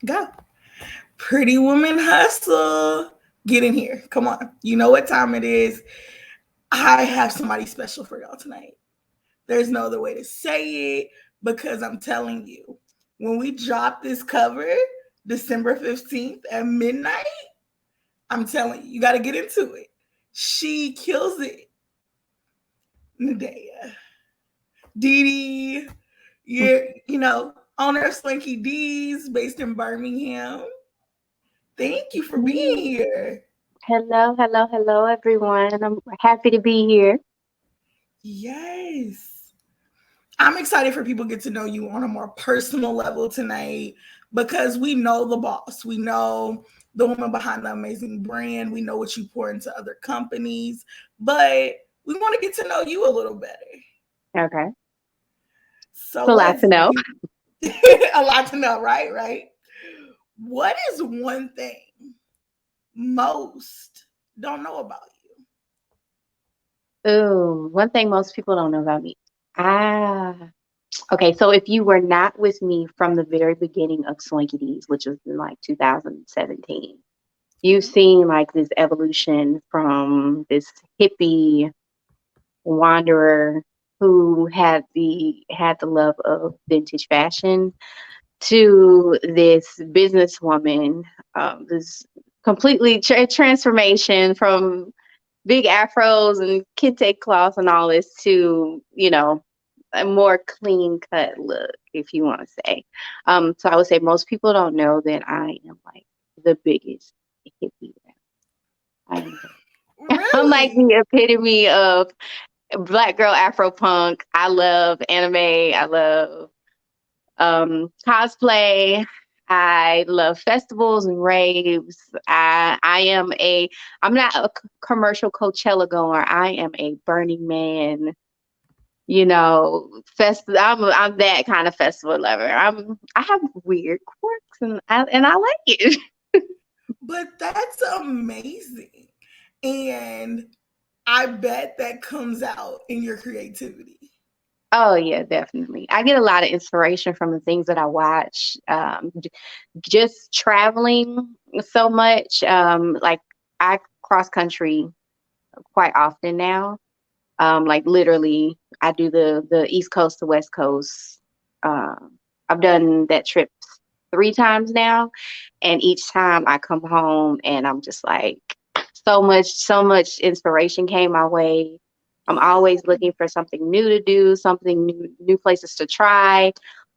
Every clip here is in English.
Go. Pretty Woman Hustle. Get in here. Come on. You know what time it is. I have somebody special for y'all tonight. There's no other way to say it because I'm telling you, when we drop this cover December 15th at midnight, I'm telling you, you got to get into it. She kills it. Nadiyah. Dee, owner of Swanky Deeds based in Birmingham. Thank you for being Mm. here. Hello, hello, hello, everyone. I'm happy to be here. Yes. I'm excited for people to get to know you on a more personal level tonight because we know the boss. We know the woman behind the amazing brand. We know what you pour into other companies, but we want to get to know you a little better. Okay. So So, a lot let's to know. a lot to know, right? Right. What is one thing most don't know about you? Ooh, one thing most people don't know about me. Ah, okay. So, if you were not with me from the very beginning of Swanky Deeds, which was in like 2017, you've Okay. seen like this evolution from this hippie wanderer who had the love of vintage fashion to this businesswoman, this completely transformation from big afros and kente cloth and all this to, a more clean cut look, if you want to say. So I would say most people don't know that I am like the biggest hippie. I am. I'm like Really? the epitome of black girl Afro punk. I love anime. I love cosplay. I love festivals and raves. I'm not a commercial Coachella goer. I am a Burning Man, I'm that kind of festival lover. I have weird quirks and I like it. But that's amazing. And I bet that comes out in your creativity. Oh yeah, definitely. I get a lot of inspiration from the things that I watch. Just traveling so much. Like I cross country quite often now. Like literally, I do the East Coast to West Coast. I've done that trip 3 times now, and each time I come home and I'm just like, so much inspiration came my way. I'm always Yeah. looking for something new to do, something new places to try,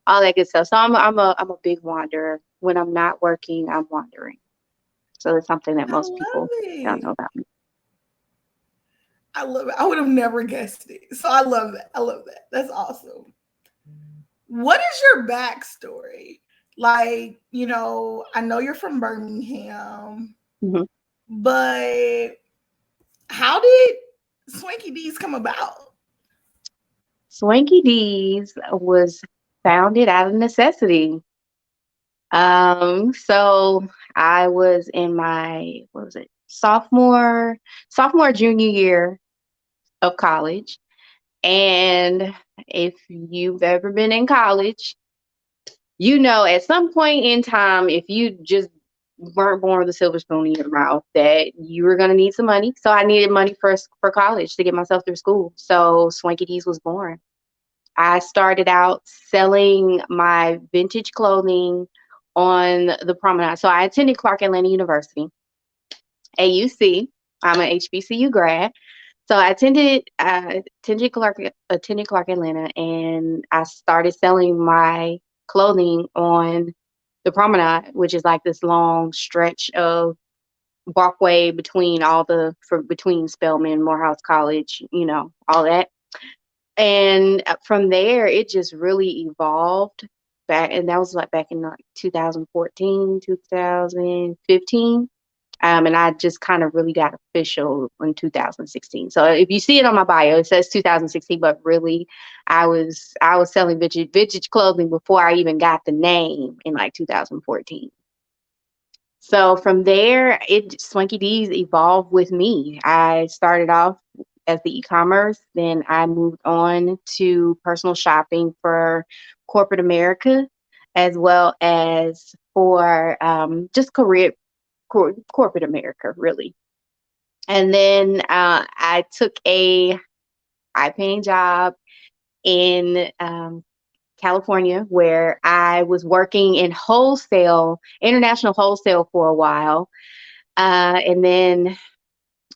all that good stuff. So I'm a big wanderer. When I'm not working, I'm wandering. So it's something that I most love people don't know it. about me. I love it. I would have never guessed it. So I love that. I love that. That's awesome. What is your backstory? Like, I know you're from Birmingham, Mhm. but how did Swanky D's come about? Swanky D's was founded out of necessity. So I was in my, what was it, sophomore, junior year of college. And if you've ever been in college, at some point in time, if you just weren't born with a silver spoon in your mouth, that you were going to need some money. So I needed money for college to get myself through school. So Swanky D's was born. I started out selling my vintage clothing on the promenade. So I attended Clark Atlanta University, AUC. I'm an HBCU grad. So attended Clark Atlanta, and I started selling my clothing on the promenade, which is like this long stretch of walkway between Spelman, Morehouse College, all that. And from there, it just really evolved back, and that was like back in like 2014, 2015. And I just kind of really got official in 2016. So if you see it on my bio, it says 2016, but really, I was selling vintage clothing before I even got the name in like 2014. So from there, it Swanky D's evolved with me. I started off as the e-commerce, then I moved on to personal shopping for corporate America, as well as for just corporate America, really. And then I took a high-paying job in California, where I was working in wholesale, international wholesale for a while. And then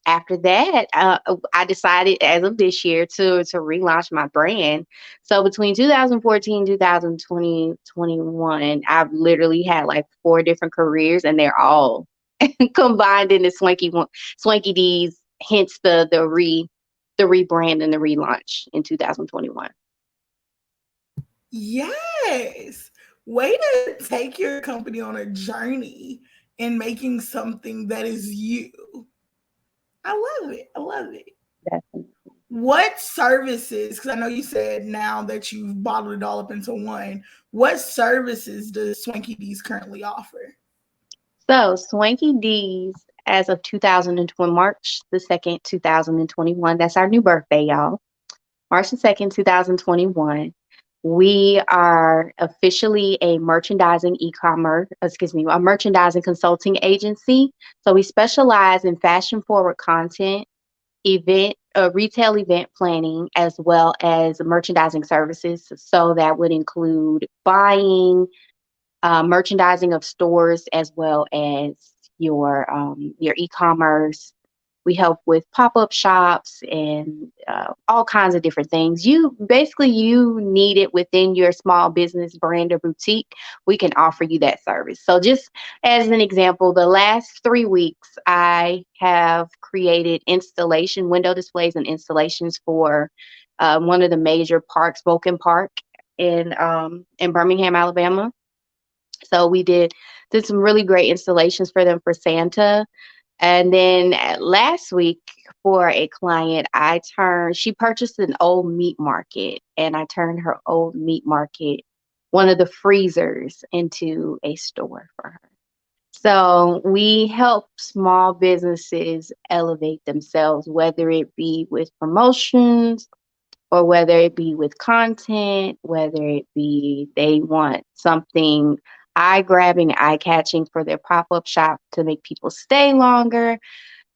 after that, I decided as of this year to relaunch my brand. So between 2014, 2020, 21, I've literally had like four different careers, and they're all combined in the Swanky Deeds. Hence the rebrand and the relaunch in 2021. Yes. Way to take your company on a journey in making something that is you. I love it. I love it. Definitely. What services, because I know you said now that you've bottled it all up into one, what services does Swanky D's currently offer? So Swanky D's, as of 2020, March the 2nd, 2021. That's our new birthday, y'all. March the 2nd, 2021. We are officially a a merchandising consulting agency. So we specialize in fashion forward content, retail event planning, as well as merchandising services. So that would include buying, merchandising of stores, as well as your e-commerce. We help with pop-up shops and all kinds of different things. You need it within your small business brand or boutique. We can offer you that service. So just as an example, the last 3 weeks I have created window displays and installations for one of the major parks, Vulcan Park in Birmingham, Alabama. So we did some really great installations for them for Santa. And then last week for a client, she purchased an old meat market, and I turned her old meat market, one of the freezers, into a store for her. So we help small businesses elevate themselves, whether it be with promotions or whether it be with content, whether it be they want something eye grabbing, eye catching for their pop up shop to make people stay longer.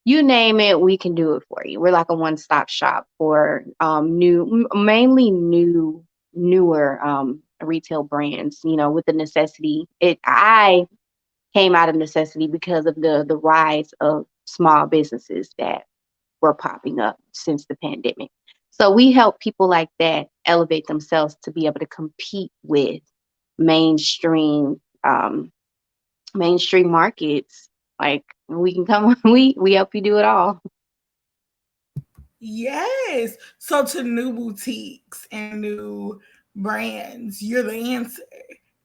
You name it, we can do it for you. We're like a one stop shop for newer retail brands. With the necessity. I came out of necessity because of the rise of small businesses that were popping up since the pandemic. So we help people like that elevate themselves to be able to compete with mainstream um, mainstream markets. Like we can come, we help you do it all. Yes. So to new boutiques and new brands, you're the answer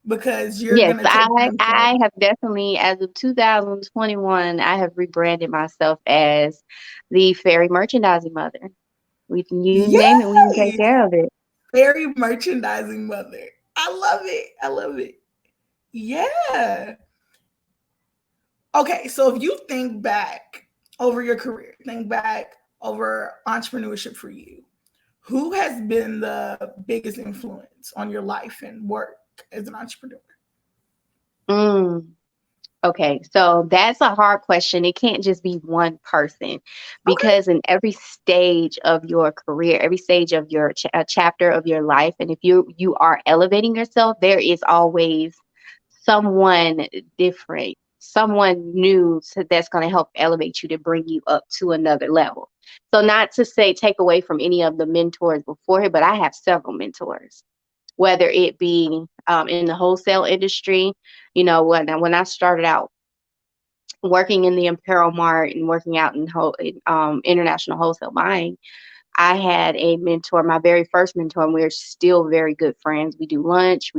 because you're Yes, gonna take I them I from have definitely, as of 2021, I have rebranded myself as the fairy merchandising mother. You name it, we can take yes, care of it. very merchandising mother. I love it. I love it. Yeah. Okay, so if you think back over your career, think back over entrepreneurship for you, who has been the biggest influence on your life and work as an entrepreneur? Mm. Okay, so that's a hard question. It can't just be one person, Okay. because in every stage of your career, every stage of your chapter of your life, and if you are elevating yourself, there is always someone different, someone new that's going to help elevate you to bring you up to another level. So not to say take away from any of the mentors before here, but I have several mentors, whether it be in the wholesale industry. When I started out working in the apparel mart and working out in international wholesale buying, I had a mentor, my very first mentor, and we're still very good friends. We do lunch,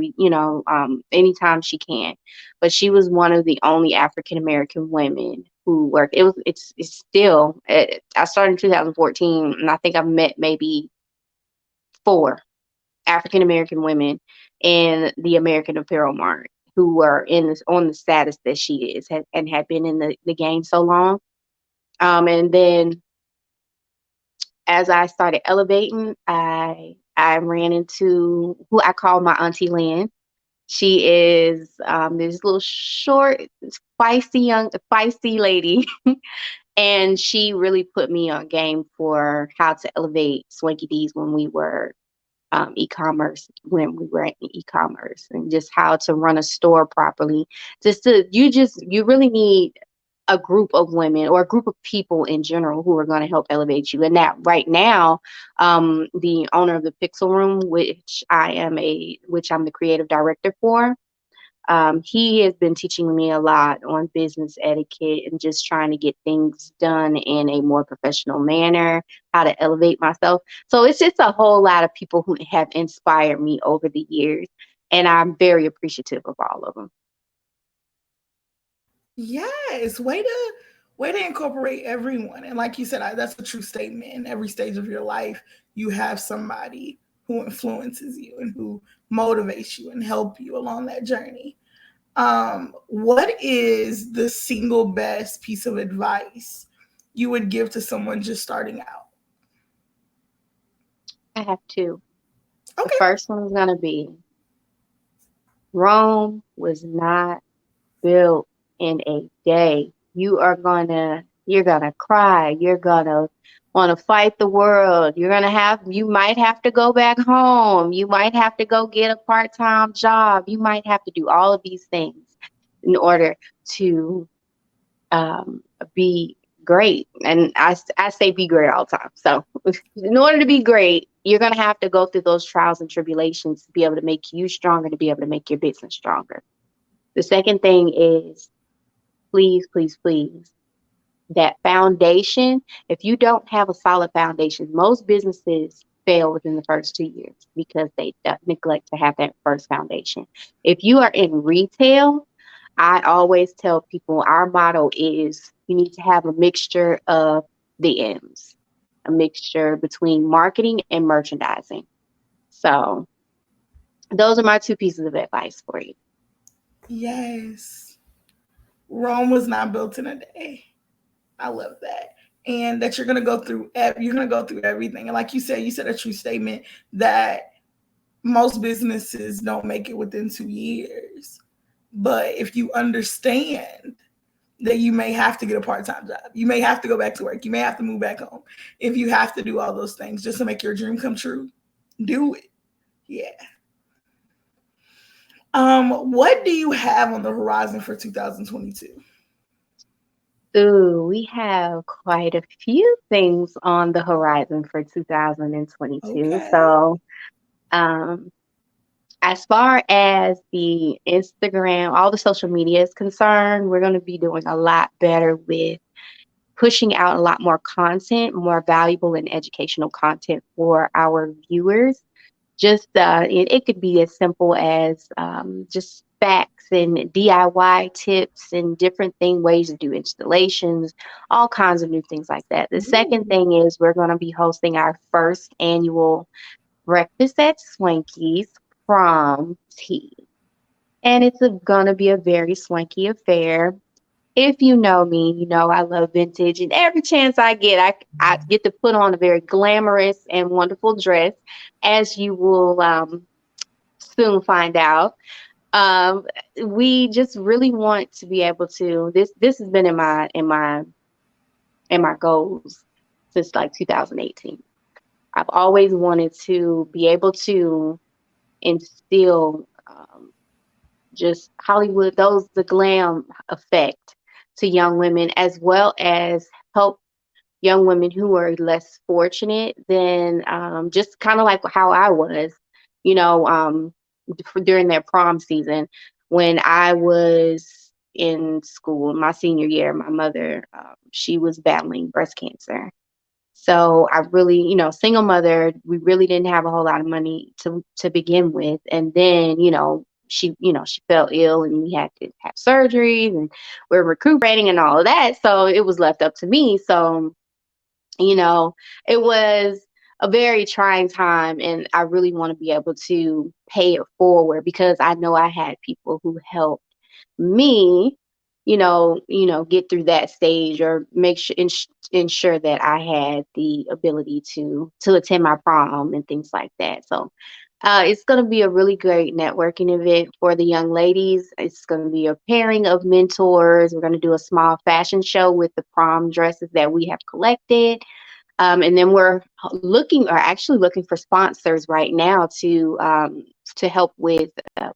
anytime she can. But she was one of the only African American women who worked. It's still. I started in 2014, and I think I've met maybe four African American women in the American Apparel Mart who were on the status that she and had been in the game so long. And then as I started elevating, I ran into who I call my Auntie Lynn. She is this little short, feisty lady, and she really put me on game for how to elevate Swanky Deeds when we were in e-commerce, and just how to run a store properly. You really need a group of women or a group of people in general who are going to help elevate you. And that right now, the owner of the Pixel Room, which I'm the creative director for, he has been teaching me a lot on business etiquette and just trying to get things done in a more professional manner, how to elevate myself. So it's just a whole lot of people who have inspired me over the years, and I'm very appreciative of all of them. Yes, way to incorporate everyone. And like you said, that's a true statement. In every stage of your life, you have somebody who influences you and who motivates you and help you along that journey. What is the single best piece of advice you would give to someone just starting out? I have two. The Okay. first one is going to be Rome was not built in a day. You're gonna cry. You're gonna want to fight the world. You might have to go back home. You might have to go get a part-time job. You might have to do all of these things in order to um, be great. And I say be great all the time. So in order to be great, you're going to have to go through those trials and tribulations to be able to make you stronger, to be able to make your business stronger. The second thing is please, please, please, that foundation. If you don't have a solid foundation, most businesses fail within the first 2 years because they neglect to have that first foundation. If you are in retail, I always tell people our motto is you need to have a mixture of the M's, a mixture between marketing and merchandising. So those are my two pieces of advice for you. Yes. Rome was not built in a day. I love that. And that you're gonna go through everything. And like you said a true statement that most businesses don't make it within 2 years. But if you understand that you may have to get a part-time job, you may have to go back to work, you may have to move back home. If you have to do all those things just to make your dream come true, do it. Yeah. What do you have on the horizon for 2022? Ooh, we have quite a few things on the horizon for 2022. Okay. So, um, as far as the Instagram, all the social media is concerned, we're going to be doing a lot better with pushing out a lot more content, more valuable and educational content for our viewers. It could be as simple as just facts and DIY tips and ways to do installations, all kinds of new things like that. The second Ooh. thing is we're going to be hosting our first annual breakfast at Swanky's prom tea. And it's going to be a very swanky affair. If you know me, you know I love vintage, and every chance I get to put on a very glamorous and wonderful dress, as you will soon find out. Um, we just really want to be able to. This has been in my goals since like 2018. I've always wanted to be able to instill just Hollywood, the glam effect to young women, as well as help young women who are less fortunate than just kind of like how I was, you know, during their prom season when I was in school, my senior year. My mother, she was battling breast cancer. So I really, single mother, we really didn't have a whole lot of money to begin with. And then, she fell ill and we had to have surgeries and we're recuperating and all of that. So it was left up to me. So, you know, it was a very trying time and I really want to be able to pay it forward because I know I had people who helped me, get through that stage or ensure that I had the ability to attend my prom and things like that. So It's going to be a really great networking event for the young ladies. It's going to be a pairing of mentors. We're going to do a small fashion show with the prom dresses that we have collected. And then we're actually looking for sponsors right now to help with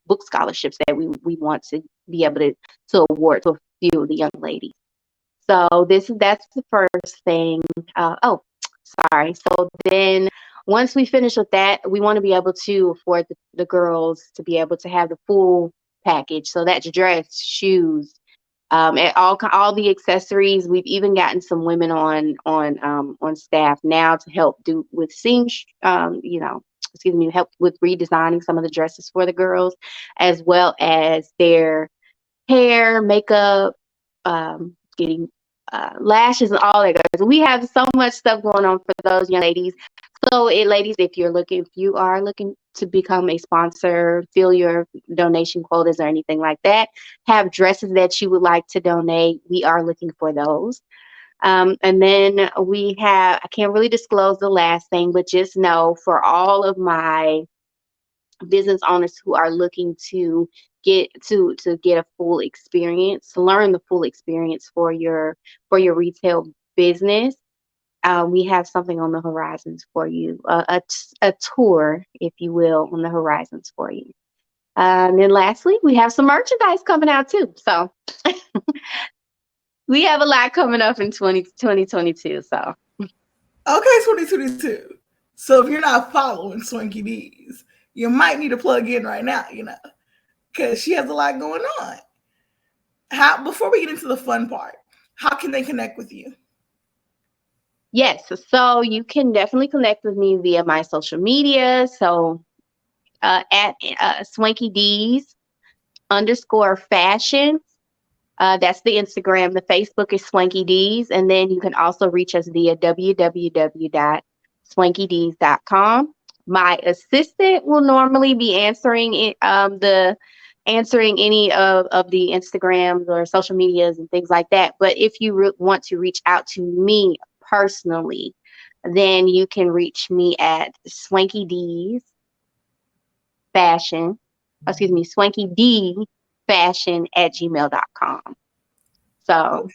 book scholarships that we want to be able to award to a few of the young ladies. So that's the first thing. Oh, sorry. So then once we finish with that, we want to be able to afford the girls to be able to have the full package. So that's dress, shoes, and all the accessories. We've even gotten some women on staff now to help do with help with redesigning some of the dresses for the girls, as well as their hair, makeup, getting lashes and all that. So we have so much stuff going on for those young ladies. So, ladies, if you are looking to become a sponsor, fill your donation quotas or anything like that, have dresses that you would like to donate, we are looking for those. And then I can't really disclose the last thing, but just know for all of my business owners who are looking to get a full experience, learn the full experience for your retail business. We have something on the horizons for you, a tour, if you will, on the horizons for you. And then lastly, we have some merchandise coming out too. So we have a lot coming up in 2022. So. Okay, 2022. So if you're not following Swanky Deeds, you might need to plug in right now, because she has a lot going on. Before we get into the fun part, how can they connect with you? Yes, so you can definitely connect with me via my social media. So at Swanky Deeds _fashion. That's the Instagram. The Facebook is Swanky Deeds. And then you can also reach us via www.swankydeeds.com. My assistant will normally be answering any of the Instagrams or social medias and things like that. But if you want to reach out to me personally, then you can reach me at Swanky Deeds Fashion. Swanky D Fashion at gmail.com. So okay.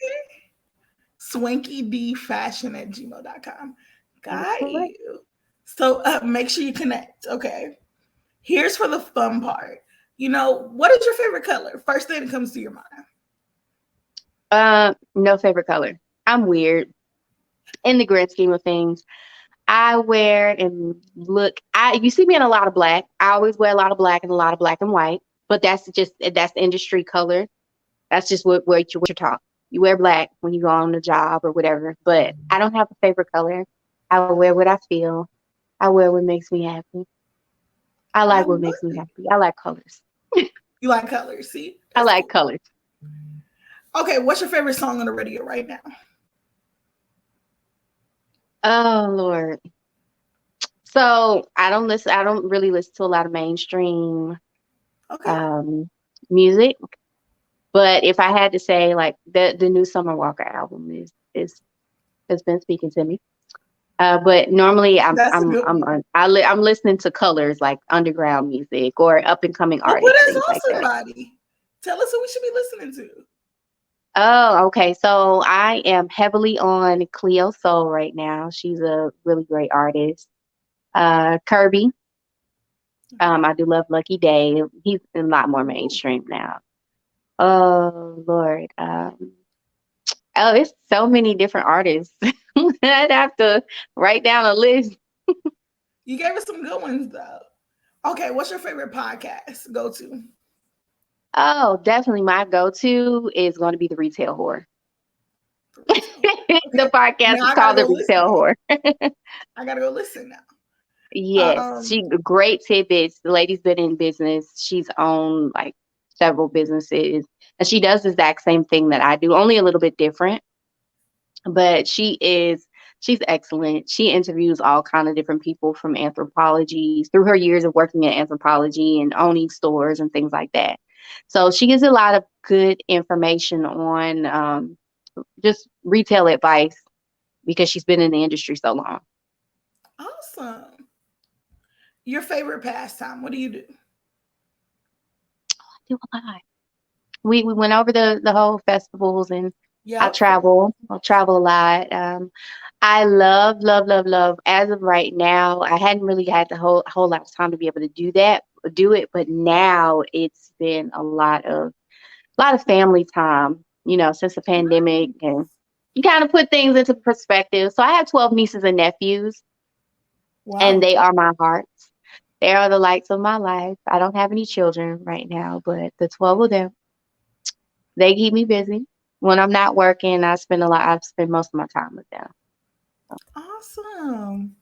SwankyDFashion at gmail.com. Got you. So make sure you connect. Okay. Here's for the fun part. What is your favorite color? First thing that comes to your mind. No favorite color. I'm weird. In the grand scheme of things, I wear and look. You see me in a lot of black. I always wear a lot of black and a lot of black and white. But that's industry color. That's just what you're taught. You wear black when you go on the job or whatever. But I don't have a favorite color. I wear what I feel. I wear what makes me happy. I like what makes me happy. I like colors. You like colors, see? I like colors. Okay, what's your favorite song on the radio right now? Oh Lord. So I don't really listen to a lot of mainstream music. But if I had to say, like, the new Summer Walker album has been speaking to me. But normally I'm listening to colors, like underground music or up and coming artists. What is on somebody? Tell us who we should be listening to. Oh, okay. So I am heavily on Cleo Soul right now. She's a really great artist. Kirby. I do love Lucky Day. He's a lot more mainstream now. Oh Lord. It's so many different artists. I'd have to write down a list. You gave us some good ones though. Okay, what's your favorite podcast? Go to. Oh, definitely my go-to is going to be the Retail Whore. The podcast is called the Retail Whore. I gotta go listen now. Yes, she great tidbits. The lady's been in business. She's owned like several businesses, and she does the exact same thing that I do, only a little bit different. But she's excellent. She interviews all kind of different people from anthropology through her years of working in anthropology and owning stores and things like that. So she gives a lot of good information on just retail advice because she's been in the industry so long. Awesome. Your favorite pastime? What do you do? I do a lot. We went over the whole festivals, and I Yep. travel. I travel a lot. I love. As of right now, I hadn't really had the whole lot of time to be able to do it. But now it's been a lot of family time. Since the pandemic, and you kind of put things into perspective. So I have 12 nieces and nephews, and Wow. they are my hearts. They are the lights of my life. I don't have any children right now, but the 12 of them, they keep me busy. When I'm not working, I spend most of my time with them. Awesome.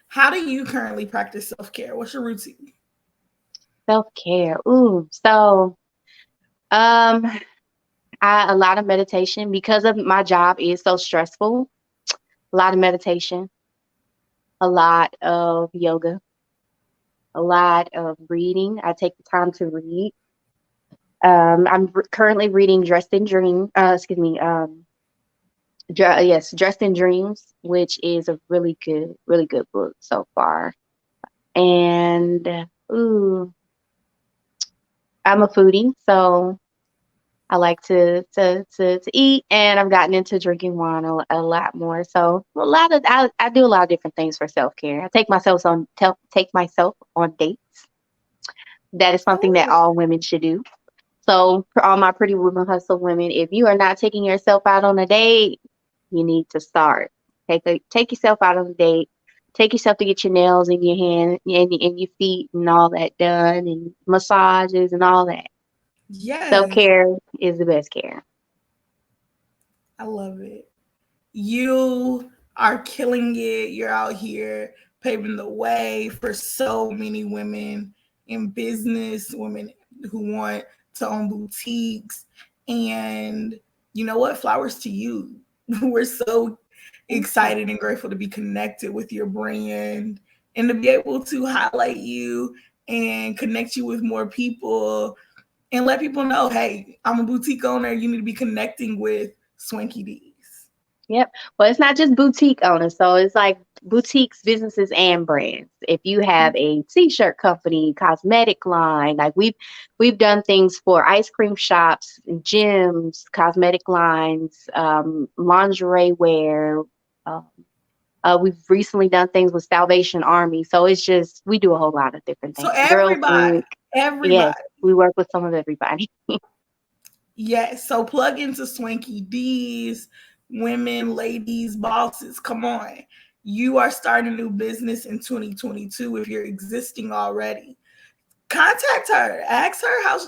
How do you currently practice self care? What's your routine? Self-care. Ooh. So, um, a lot of meditation because of my job is so stressful. A lot of meditation, a lot of yoga, a lot of reading. I take the time to read. I'm currently reading Dressed in Dream. Excuse me. Yes, Dressed in Dreams, which is a really good book so far. And ooh, I'm a foodie, so I like to eat, and I've gotten into drinking wine a lot more. So I do a lot of different things for self care. I take myself on dates. That is I something that love it. all women should do. So for all my pretty women hustle women, if you are not taking yourself out on a date, you need to start. Take yourself out on a date. Take yourself to get your nails and your hand and your feet and all that done, and massages and all that. Self Yes, care is the best care. I love it. You are killing it. You're out here paving the way for so many women in business, women who want to own boutiques. And you know what? Flowers to you. We're so Thank you. excited and grateful to be connected with your brand and to be able to highlight you and connect you with more people and let people know, hey, I'm a boutique owner. You need to be connecting with Swanky Deeds. Yep. Well, it's not just boutique owners. So it's like boutiques, businesses, and brands. If you have a t-shirt company, cosmetic line, like we've done things for ice cream shops, gyms, cosmetic lines, lingerie wear. Um, we've recently done things with Salvation Army. So it's just we do a whole lot of different So things. Girls everybody, Inc. Yes, everybody. we work with some of everybody. Yes. So plug into Swanky D's, women, ladies, bosses. Come on. You are starting a new business in 2022 if you're existing already. Contact her. Ask her how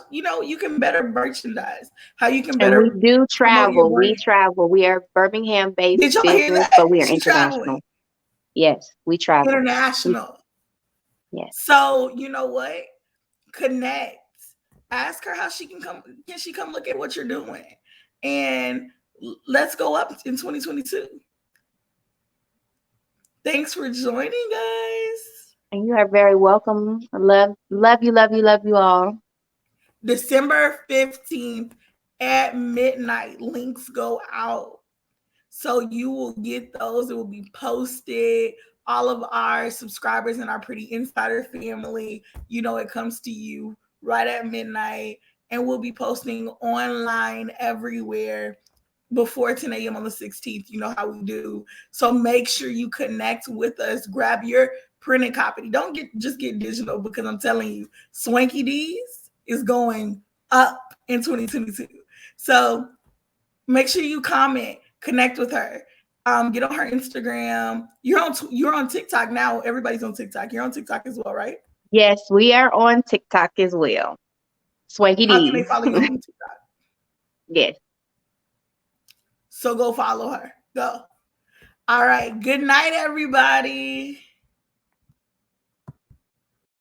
you can better merchandise, how you can And we better do promote your travel. We brand. travel. We are Birmingham-based Did y'all hear business, that? but we are She traveling international. Yes, we travel. We, international. yes. So you know what? Connect. Ask her how she can come. Can she come look at what you're doing? And let's go up in 2022. Thanks for joining, guys. And you are very welcome. I love you all. December 15th at midnight. Links go out. So you will get those. It will be posted. All of our subscribers and our pretty insider family, it comes to you right at midnight. And we'll be posting online everywhere before 10 a.m. on the 16th. You know how we do. So make sure you connect with us. Grab your printed copy. Don't get digital because I'm telling you, Swanky D's is going up in 2022. So make sure you comment, connect with her. Get on her Instagram. You're on TikTok now. Everybody's on TikTok. You're on TikTok as well, right? Yes, we are on TikTok as well. Swanky How can they Deeds. follow you on TikTok? Yes. So go follow her. Go. All right. Good night, everybody.